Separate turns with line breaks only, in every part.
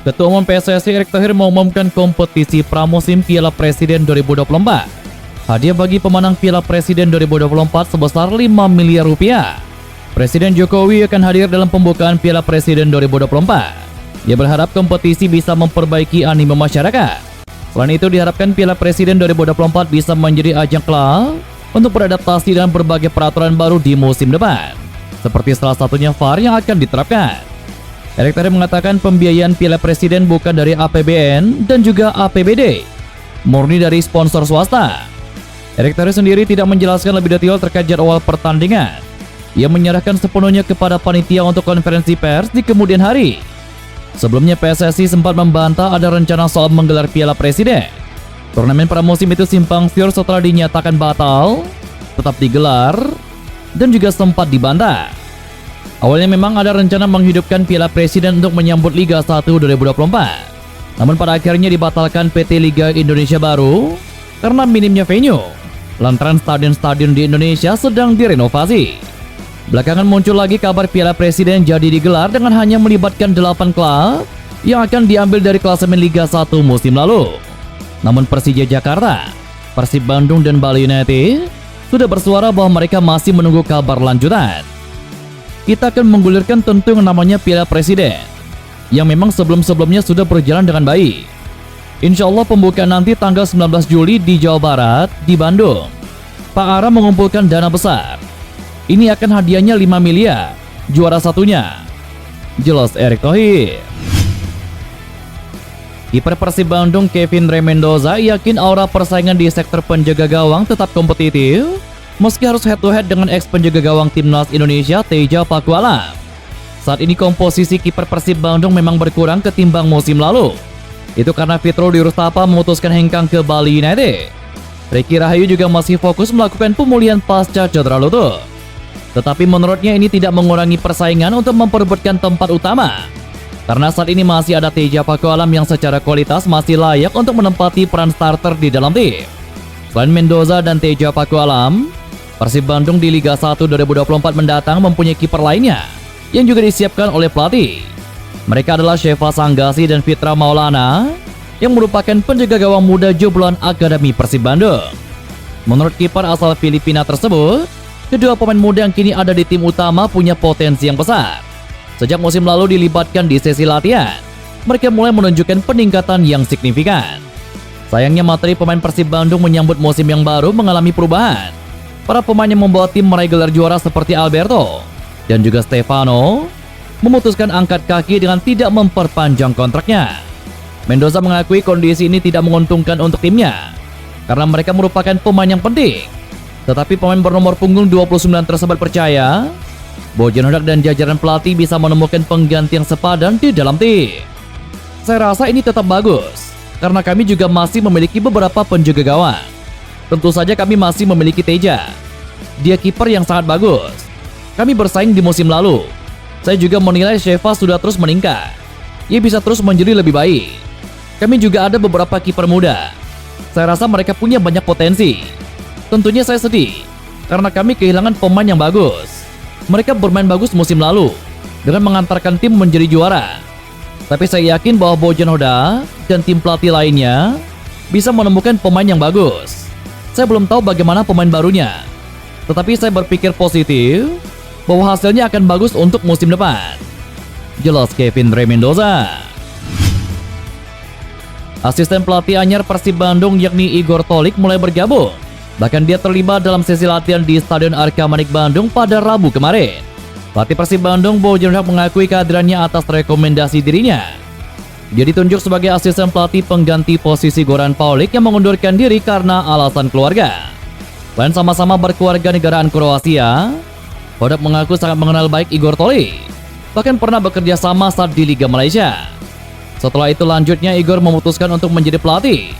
Ketua Umum PSSI Erick Thohir mengumumkan kompetisi pramusim Piala Presiden 2024. Hadiah bagi pemenang Piala Presiden 2024 sebesar 5 miliar rupiah. Presiden Jokowi akan hadir dalam pembukaan Piala Presiden 2024. Ia berharap kompetisi bisa memperbaiki animo masyarakat. Selain itu diharapkan Piala Presiden 2024 bisa menjadi ajang kelak untuk beradaptasi dengan berbagai peraturan baru di musim depan, seperti salah satunya VAR yang akan diterapkan. Erick Thohir mengatakan pembiayaan Piala Presiden bukan dari APBN dan juga APBD, murni dari sponsor swasta. Erick Thohir sendiri tidak menjelaskan lebih detail terkait jadwal pertandingan. Ia menyerahkan sepenuhnya kepada panitia untuk konferensi pers di kemudian hari. Sebelumnya PSSI sempat membantah ada rencana soal menggelar Piala Presiden. Turnamen pramusim itu simpang siur setelah dinyatakan batal, tetap digelar, dan juga sempat dibantah. Awalnya memang ada rencana menghidupkan Piala Presiden untuk menyambut Liga 1 2024. Namun pada akhirnya dibatalkan PT Liga Indonesia Baru karena minimnya venue, lantaran stadion-stadion di Indonesia sedang direnovasi. Belakangan muncul lagi kabar Piala Presiden jadi digelar dengan hanya melibatkan 8 klub yang akan diambil dari klasemen Liga 1 musim lalu. Namun Persija Jakarta, Persib Bandung, dan Bali United sudah bersuara bahwa mereka masih menunggu kabar lanjutan. Kita akan menggulirkan tentu yang namanya Piala Presiden, yang memang sebelum-sebelumnya sudah berjalan dengan baik. Insya Allah pembukaan nanti tanggal 19 Juli di Jawa Barat, di Bandung. Pak Ara mengumpulkan dana besar. Ini akan hadiahnya 5 miliar, juara satunya. Jelas Erick Thohir. Kiper Persib Bandung Kevin Rey Mendoza yakin aura persaingan di sektor penjaga gawang tetap kompetitif, meski harus head-to-head dengan ex penjaga gawang timnas Indonesia Teja Pakualam. Saat ini komposisi kiper Persib Bandung memang berkurang ketimbang musim lalu. Itu karena Fitro Dirustapa memutuskan hengkang ke Bali United. Ricky Rahayu juga masih fokus melakukan pemulihan pasca cedera lutut. Tetapi menurutnya ini tidak mengurangi persaingan untuk memperebutkan tempat utama. Karena saat ini masih ada Teja Pakualam yang secara kualitas masih layak untuk menempati peran starter di dalam tim. Selain Mendoza dan Teja Pakualam, Persib Bandung di Liga 1 2024 mendatang mempunyai kiper lainnya yang juga disiapkan oleh pelatih. Mereka adalah Sheva Sanggasi dan Fitra Maulana yang merupakan penjaga gawang muda jebolan Akademi Persib Bandung. Menurut kiper asal Filipina tersebut, kedua pemain muda yang kini ada di tim utama punya potensi yang besar. Sejak musim lalu dilibatkan di sesi latihan, mereka mulai menunjukkan peningkatan yang signifikan. Sayangnya materi pemain Persib Bandung menyambut musim yang baru mengalami perubahan. Para pemain yang membawa tim meraih gelar juara seperti Alberto dan juga Stefano memutuskan angkat kaki dengan tidak memperpanjang kontraknya. Mendoza mengakui kondisi ini tidak menguntungkan untuk timnya karena mereka merupakan pemain yang penting. Tetapi pemain bernomor punggung 29 tersebut percaya Bojan Hodak dan jajaran pelatih bisa menemukan pengganti yang sepadan di dalam tim. Saya rasa ini tetap bagus karena kami juga masih memiliki beberapa penjaga gawang. Tentu saja kami masih memiliki Teja. Dia kiper yang sangat bagus. Kami bersaing di musim lalu. Saya juga menilai Sheva sudah terus meningkat. Ia bisa terus menjadi lebih baik. Kami juga ada beberapa kiper muda. Saya rasa mereka punya banyak potensi. Tentunya saya sedih karena kami kehilangan pemain yang bagus. Mereka bermain bagus musim lalu dengan mengantarkan tim menjadi juara. Tapi saya yakin bahwa Bojan Hodak dan tim pelatih lainnya bisa menemukan pemain yang bagus. Saya belum tahu bagaimana pemain barunya, tetapi saya berpikir positif bahwa hasilnya akan bagus untuk musim depan. Jelas Kevin Rey Mendoza. Asisten pelatih anyar Persib Bandung yakni Igor Tolik mulai bergabung. Bahkan dia terlibat dalam sesi latihan di Stadion Arca Manik Bandung pada Rabu kemarin. Pelatih Persib Bandung Bojan Hodak mengakui kehadirannya atas rekomendasi dirinya. Dia ditunjuk sebagai asisten pelatih pengganti posisi Goran Paulik yang mengundurkan diri karena alasan keluarga. Selain sama-sama berkeluarga negaraan Kroasia, Hodak mengaku sangat mengenal baik Igor Tolik. Bahkan pernah bekerja sama saat di Liga Malaysia. Setelah itu lanjutnya Igor memutuskan untuk menjadi pelatih.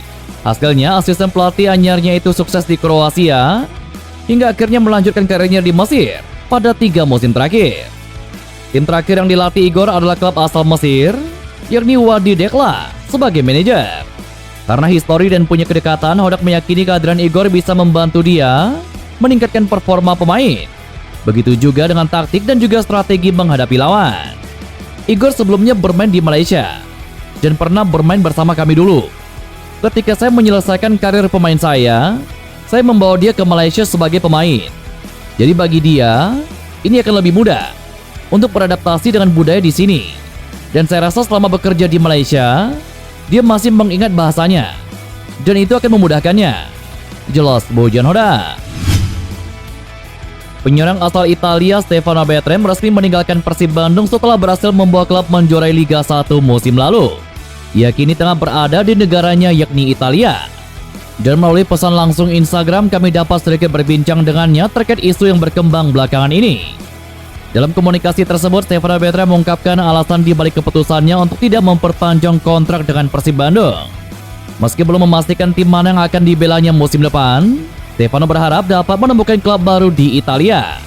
Hasilnya asisten pelatih anyarnya itu sukses di Kroasia hingga akhirnya melanjutkan karirnya di Mesir pada 3 musim terakhir. Tim terakhir yang dilatih Igor adalah klub asal Mesir yakni Wadi Dekla sebagai manajer. Karena histori dan punya kedekatan, Hodak meyakini kehadiran Igor bisa membantu dia meningkatkan performa pemain. Begitu juga dengan taktik dan juga strategi menghadapi lawan. Igor sebelumnya bermain di Malaysia. dan pernah bermain bersama kami dulu. Ketika saya menyelesaikan karir pemain saya membawa dia ke Malaysia sebagai pemain. Jadi bagi dia, ini akan lebih mudah untuk beradaptasi dengan budaya di sini. Dan saya rasa selama bekerja di Malaysia, dia masih mengingat bahasanya. Dan itu akan memudahkannya. Jelas Bojan Hoda. Penyerang asal Italia Stefano Betrem resmi meninggalkan Persib Bandung setelah berhasil membawa klub menjuarai Liga 1 musim lalu. Ia kini tengah berada di negaranya yakni Italia. Dan melalui pesan langsung Instagram kami dapat sedikit berbincang dengannya terkait isu yang berkembang belakangan ini. Dalam komunikasi tersebut, Stefano Betrem mengungkapkan alasan di balik keputusannya untuk tidak memperpanjang kontrak dengan Persib Bandung. Meski belum memastikan tim mana yang akan dibelanya musim depan, Stefano berharap dapat menemukan klub baru di Italia.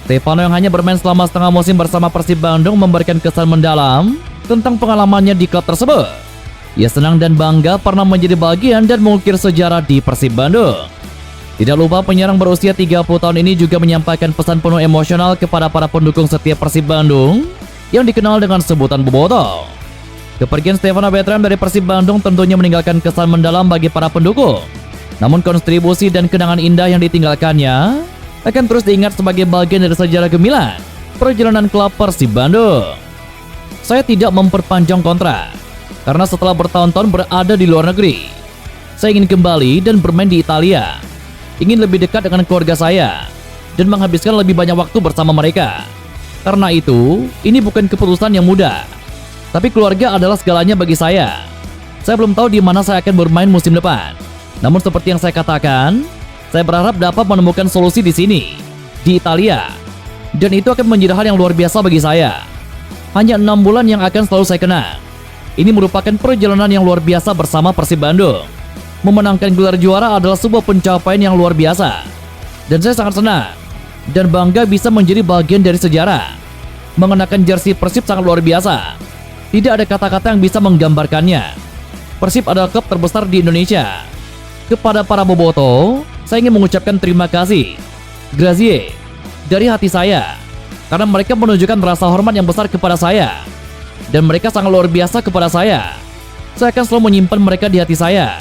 Stefano yang hanya bermain selama setengah musim bersama Persib Bandung memberikan kesan mendalam tentang pengalamannya di klub tersebut. Ia senang dan bangga pernah menjadi bagian dan mengukir sejarah di Persib Bandung. Tidak lupa penyerang berusia 30 tahun ini juga menyampaikan pesan penuh emosional kepada para pendukung setiap Persib Bandung yang dikenal dengan sebutan Boboto. Kepergian Stefano Betrem dari Persib Bandung tentunya meninggalkan kesan mendalam bagi para pendukung. Namun kontribusi dan kenangan indah yang ditinggalkannya akan terus diingat sebagai bagian dari sejarah gemilang perjalanan klub Persib Bandung. Saya tidak memperpanjang kontrak karena setelah bertahun-tahun berada di luar negeri, saya ingin kembali dan bermain di Italia. Ingin lebih dekat dengan keluarga saya dan menghabiskan lebih banyak waktu bersama mereka. Karena itu, ini bukan keputusan yang mudah. Tapi keluarga adalah segalanya bagi saya. Saya belum tahu di mana saya akan bermain musim depan. Namun seperti yang saya katakan, saya berharap dapat menemukan solusi di sini, di Italia. Dan itu akan menjadi hal yang luar biasa bagi saya. Hanya 6 bulan yang akan selalu saya kenang. Ini merupakan perjalanan yang luar biasa bersama Persib Bandung. Memenangkan gelar juara adalah sebuah pencapaian yang luar biasa. Dan saya sangat senang dan bangga bisa menjadi bagian dari sejarah. Mengenakan jersey Persib sangat luar biasa. Tidak ada kata-kata yang bisa menggambarkannya. Persib adalah klub terbesar di Indonesia. Kepada para boboto, saya ingin mengucapkan terima kasih, grazie, dari hati saya. Karena mereka menunjukkan rasa hormat yang besar kepada saya. Dan mereka sangat luar biasa kepada saya. Saya akan selalu menyimpan mereka di hati saya.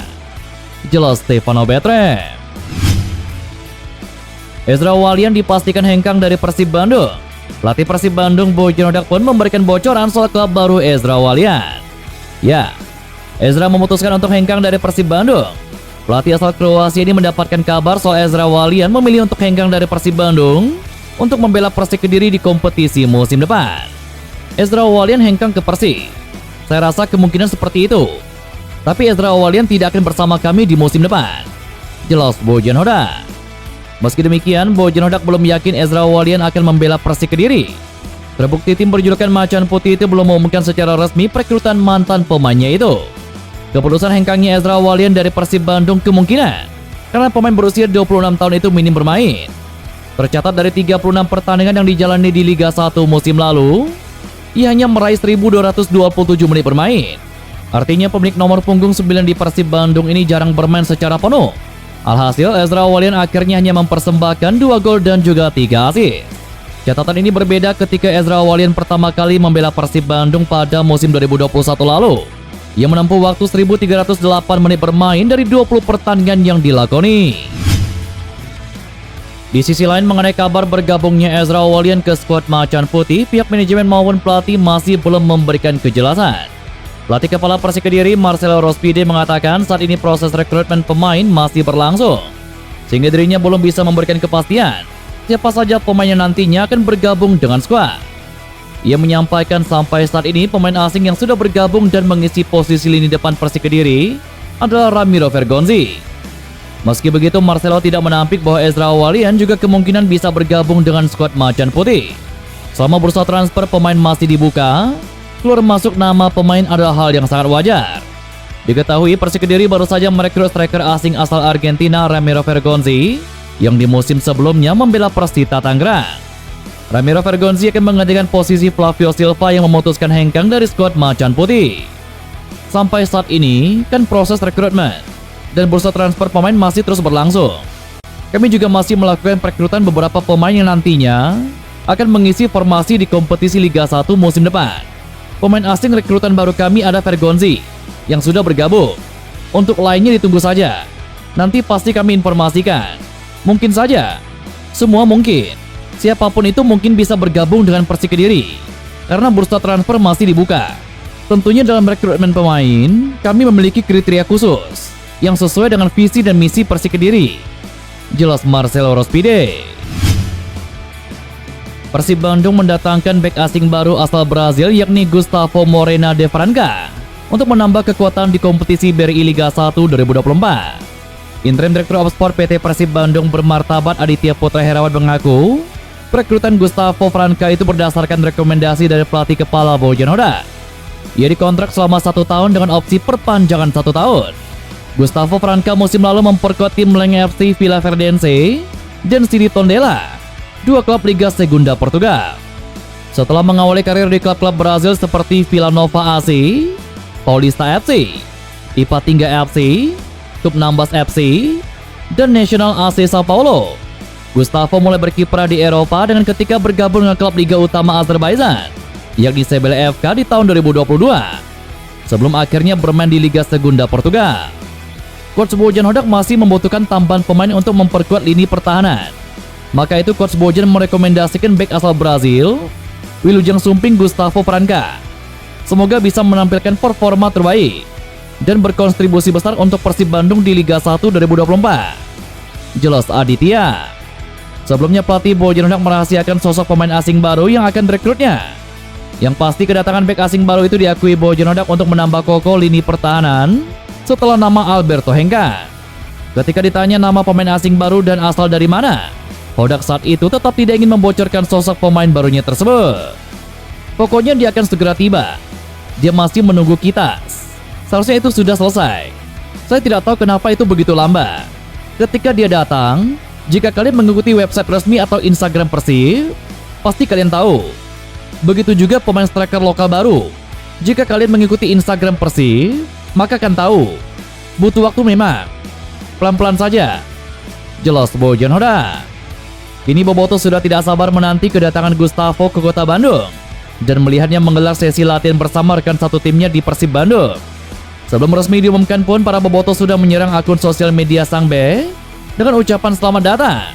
Jelas Stefano Betrem. Ezra Walian dipastikan hengkang dari Persib Bandung. Pelatih Persib Bandung Bojan Hoda pun memberikan bocoran soal klub baru Ezra Walian. Ya, Ezra memutuskan untuk hengkang dari Persib Bandung. Pelatih asal Kroasia ini mendapatkan kabar soal Ezra Walian memilih untuk hengkang dari Persib Bandung untuk membela Persik Kediri di kompetisi musim depan. Ezra Walian hengkang ke Persik. Saya rasa kemungkinan seperti itu. Tapi Ezra Walian tidak akan bersama kami di musim depan. Jelas Bojan Hoda. Meski demikian, Bojan Hoda belum yakin Ezra Walian akan membela Persik Kediri. Terbukti tim berjulukan Macan Putih itu belum mengumumkan secara resmi perekrutan mantan pemainnya itu. Keputusan hengkangnya Ezra Walian dari Persib Bandung kemungkinan karena pemain berusia 26 tahun itu minim bermain. Tercatat dari 36 pertandingan yang dijalani di Liga 1 musim lalu, ia hanya meraih 1.227 menit bermain. Artinya pemilik nomor punggung 9 di Persib Bandung ini jarang bermain secara penuh. Alhasil Ezra Walian akhirnya hanya mempersembahkan 2 gol dan juga 3 assist. Catatan ini berbeda ketika Ezra Walian pertama kali membela Persib Bandung pada musim 2021 lalu. Ia menempuh waktu 1.308 menit bermain dari 20 pertandingan yang dilakoni. Di sisi lain, mengenai kabar bergabungnya Ezra Walian ke skuad Macan Putih, pihak manajemen maupun pelatih masih belum memberikan kejelasan. Pelatih kepala Persik Kediri Marcelo Rospide mengatakan saat ini proses rekrutmen pemain masih berlangsung, sehingga dirinya belum bisa memberikan kepastian siapa saja pemain yang nantinya akan bergabung dengan skuad. Ia menyampaikan sampai saat ini pemain asing yang sudah bergabung dan mengisi posisi lini depan Persik Kediri adalah Ramiro Vergonzi. Meski begitu, Marcelo tidak menampik bahwa Ezra Walian juga kemungkinan bisa bergabung dengan skuad Macan Putih. Selama bursa transfer pemain masih dibuka, keluar masuk nama pemain adalah hal yang sangat wajar. Diketahui Persik Kediri baru saja merekrut striker asing asal Argentina Ramiro Vergonzi yang di musim sebelumnya membela Persita Tangerang. Ramiro Vergonzi akan menggantikan posisi Flavio Silva yang memutuskan hengkang dari skuad Macan Putih. Sampai saat ini kan proses rekrutmen dan bursa transfer pemain masih terus berlangsung. Kami juga masih melakukan perekrutan beberapa pemain yang nantinya akan mengisi formasi di kompetisi Liga 1 musim depan. Pemain asing rekrutan baru kami ada Vergonzi yang sudah bergabung. Untuk lainnya ditunggu saja. Nanti pasti kami informasikan. Mungkin saja. Semua mungkin. Siapapun itu mungkin bisa bergabung dengan Persik Kediri. Karena bursa transfer masih dibuka. Tentunya dalam rekrutmen pemain, kami memiliki kriteria khusus yang sesuai dengan visi dan misi Persik Kediri. Jelas Marcelo Rospide. Persib Bandung mendatangkan bek asing baru asal Brazil yakni Gustavo Morena de Franca untuk menambah kekuatan di kompetisi BRI Liga 1 2024. Interim Direktur of Sport PT Persib Bandung bermartabat Aditya Putra Herawan mengaku, rekrutan Gustavo Franca itu berdasarkan rekomendasi dari pelatih kepala Bojan Hodak. Ia dikontrak selama 1 tahun dengan opsi perpanjangan 1 tahun. Gustavo Franca musim lalu memperkuat tim Leng FC Vila Verdense dan City Tondela, 2 klub Liga Segunda Portugal. Setelah mengawali karir di klub-klub Brazil seperti Vila Nova AC, Paulista FC, Ipatinga FC, Club Nambas FC, dan National AC Sao Paulo, Gustavo mulai berkiprah di Eropa dengan ketika bergabung dengan klub Liga Utama Azerbaijan, yakni CBL FK di tahun 2022, sebelum akhirnya bermain di Liga Segunda Portugal. Coach Bojan Hodak masih membutuhkan tambahan pemain untuk memperkuat lini pertahanan. Maka itu Coach Bojan merekomendasikan bek asal Brazil, Wilujeng Sumping Gustavo Franca. Semoga bisa menampilkan performa terbaik dan berkontribusi besar untuk Persib Bandung di Liga 1 2024. Jelas Aditya. Sebelumnya pelatih Bojan Hodak merahasiakan sosok pemain asing baru yang akan direkrutnya. Yang pasti kedatangan bek asing baru itu diakui Bojan Hodak untuk menambah kokoh lini pertahanan setelah nama Alberto Hengka. Ketika ditanya nama pemain asing baru dan asal dari mana, Hodak saat itu tetap tidak ingin membocorkan sosok pemain barunya tersebut. Pokoknya dia akan segera tiba. Dia masih menunggu kita. Seharusnya itu sudah selesai. Saya tidak tahu kenapa itu begitu lambat. Ketika dia datang, jika kalian mengikuti website resmi atau Instagram Persib, pasti kalian tahu. Begitu juga pemain striker lokal baru. Jika kalian mengikuti Instagram Persib, maka akan tahu. Butuh waktu memang. Pelan-pelan saja. Jelas Bojan Hodak. Kini Boboto sudah tidak sabar menanti kedatangan Gustavo ke kota Bandung dan melihatnya menggelar sesi latihan bersama rekan satu timnya di Persib Bandung. Sebelum resmi diumumkan pun, para Boboto sudah menyerang akun sosial media Sang B dengan ucapan selamat datang.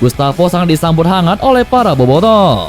Gustavo sangat disambut hangat oleh para Boboto.